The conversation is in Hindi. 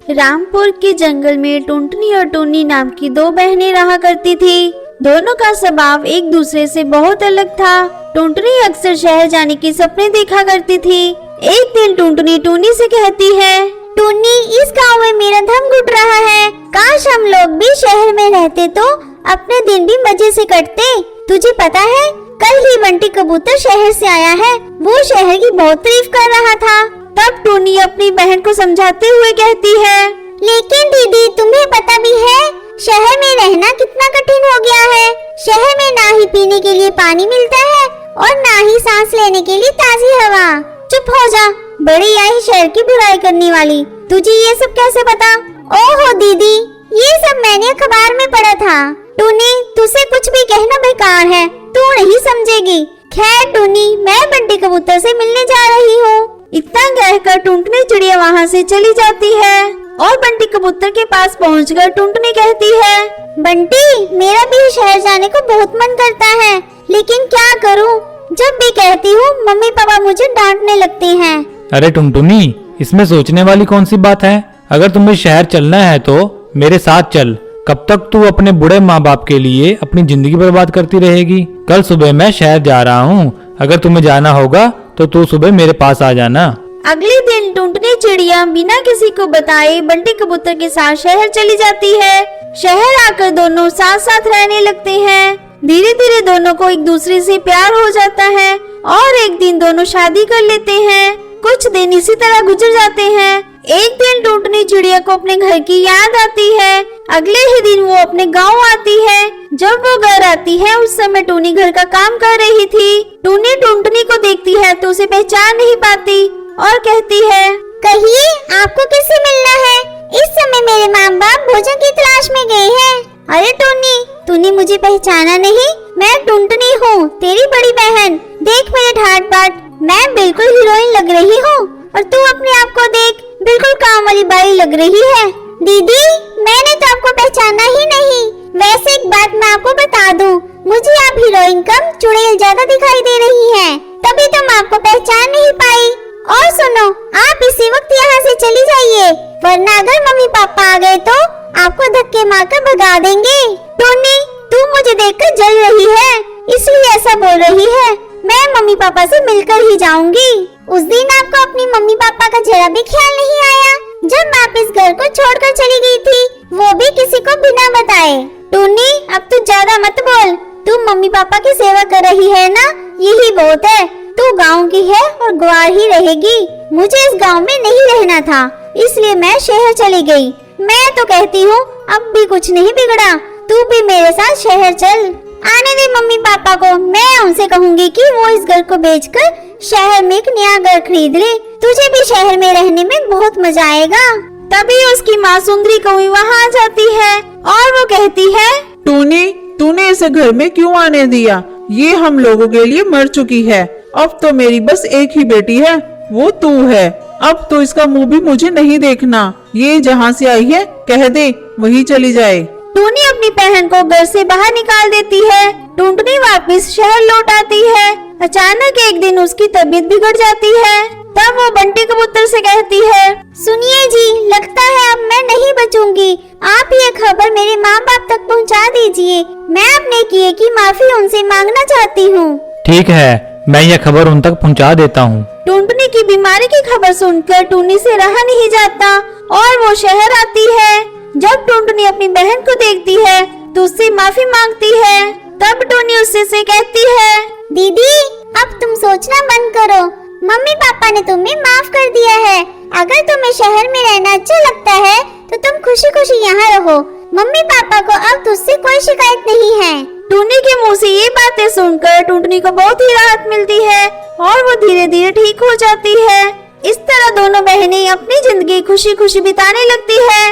रामपुर के जंगल में टुनटुनी और टूनी नाम की दो बहनें रहा करती थी। दोनों का स्वभाव एक दूसरे से बहुत अलग था। टुनटुनी अक्सर शहर जाने के सपने देखा करती थी। एक दिन टुनटुनी टूनी से कहती है, टूनी, इस गांव में मेरा दम घुट रहा है। काश हम लोग भी शहर में रहते तो अपने दिन भी मजे से कटते। तुझे पता है, कल ही बंटी कबूतर शहर से आया है। वो शहर की बहुत तारीफ कर रहा था। तब टूनी अपनी बहन को समझाते हुए कहती है, लेकिन दीदी, तुम्हें पता भी है शहर में रहना कितना कठिन हो गया है। शहर में ना ही पीने के लिए पानी मिलता है और ना ही सांस लेने के लिए ताजी हवा। चुप हो जा, बड़ी आई शहर की बुराई करने वाली। तुझे ये सब कैसे पता? ओहो दीदी, ये सब मैंने अखबार में पढ़ा था। टूनी, तुझसे कुछ भी कहना बेकार है, तू नहीं समझेगी। खैर टूनी, मैं बंटी कबूतर से मिलने जा रही हूँ। इतना कहकर टुनटुनी चिड़िया वहाँ से चली जाती है और बंटी कबूतर के पास पहुंचकर टुनटुनी कहती है, बंटी, मेरा भी शहर जाने को बहुत मन करता है, लेकिन क्या करूँ? जब भी कहती हूँ मम्मी पापा मुझे डांटने लगते हैं। अरे टुनटुनी, इसमें सोचने वाली कौन सी बात है? अगर तुम्हें शहर चलना है तो मेरे साथ चल। कब तक तू अपने बूढ़े माँ बाप के लिए अपनी जिंदगी बर्बाद करती रहेगी? कल सुबह मैं शहर जा रहा हूँ। अगर तुम्हें जाना होगा तो तू सुबह मेरे पास आ जाना। अगले दिन टुनटुनी चिड़िया बिना किसी को बताए बंटी कबूतर के साथ शहर चली जाती है। शहर आकर दोनों साथ साथ रहने लगते हैं। धीरे धीरे दोनों को एक दूसरे से प्यार हो जाता है और एक दिन दोनों शादी कर लेते हैं। कुछ दिन इसी तरह गुजर जाते हैं। एक दिन टुनटुनी चिड़िया को अपने घर की याद आती है। अगले ही दिन वो अपने गांव आती है। जब वो घर आती है उस समय टूनी घर का काम कर रही थी। टूनी टुनटुनी को देखती है तो उसे पहचान नहीं पाती और कहती है, कहिए, आपको किससे मिलना है? इस समय मेरे माँ बाप भोजन की तलाश में गए हैं। अरे टूनी, तूने मुझे पहचाना नहीं? मैं टुनटुनी हूँ, तेरी बड़ी बहन। देख मेरे ठाट बाट, मैं बिल्कुल हीरोइन लग रही हूँ और तू अपने आप को देख, बिल्कुल काम वाली बाई लग रही है। दीदी, मैंने तो आपको पहचाना ही नहीं। वैसे एक बात मैं आपको बता दूं, मुझे आप हीरोइन कम चुड़ैल ज्यादा दिखाई दे रही हैं, तभी तुम आपको पहचान नहीं पाई। और सुनो, आप इसी वक्त यहाँ से चली जाइए, वरना अगर मम्मी पापा आ गए तो आपको धक्के मारकर भगा देंगे। टूनी, तू मुझे देखकर जल रही है, इसलिए ऐसा बोल रही है। मैं मम्मी पापा से मिलकर ही जाऊंगी। उस दिन आपको अपनी मम्मी पापा का जरा भी ख्याल नहीं आया जब आप इस घर को छोड़कर चली गई थी, वो भी किसी को बिना बताए। टूनी, अब तू ज्यादा मत बोल। तू मम्मी पापा की सेवा कर रही है ना, यही बहुत है। तू गांव की है और ग्वार ही रहेगी। मुझे इस गांव में नहीं रहना था, इसलिए मैं शहर चली गई। मैं तो कहती हूँ अब भी कुछ नहीं बिगड़ा, तू भी मेरे साथ शहर चल। आने दे मम्मी पापा को, मैं उनसे कहूँगी कि वो इस घर को बेचकर शहर में एक नया घर खरीद ले। तुझे भी शहर में रहने में बहुत मजा आएगा। तभी उसकी माँ सुंदरी कौवी वहाँ आ जाती है और वो कहती है, टूनी, तूने इसे घर में क्यों आने दिया? ये हम लोगों के लिए मर चुकी है। अब तो मेरी बस एक ही बेटी है, वो तू है। अब तो इसका मुंह भी मुझे नहीं देखना। ये जहाँ से आई है कह दे वही चली जाए। टूनी अपनी बहन को घर से बाहर निकाल देती है। टुनटुनी वापस शहर लौट आती है। अचानक एक दिन उसकी तबीयत बिगड़ जाती है। तब वो बंटी कबूतर से कहती है, सुनिए जी, लगता है अब मैं नहीं बचूंगी। आप ये खबर मेरे माँ बाप तक पहुँचा दीजिए। मैं अपने किए की माफी उनसे मांगना चाहती हूँ। ठीक है, मैं यह खबर उन तक पहुंचा देता हूँ। टुनटुनी की बीमारी की खबर सुनकर टूनी से रहा नहीं जाता और वो शहर आती है। जब टुनटुनी अपनी बहन को देखती है तो उससे माफी मांगती है। तब टूनी उससे से कहती है, दीदी, अब तुम सोचना बंद करो। मम्मी पापा ने तुम्हें माफ कर दिया है। अगर तुम्हें शहर में रहना अच्छा लगता है तो तुम खुशी खुशी यहाँ रहो। मम्मी पापा को अब तुझसे कोई शिकायत नहीं है। टूनी के मुंह से ये बातें सुनकर टुनटुनी को बहुत ही राहत मिलती है और वो धीरे धीरे ठीक हो जाती है। इस तरह दोनों बहनें अपनी जिंदगी खुशी खुशी बिताने लगती है।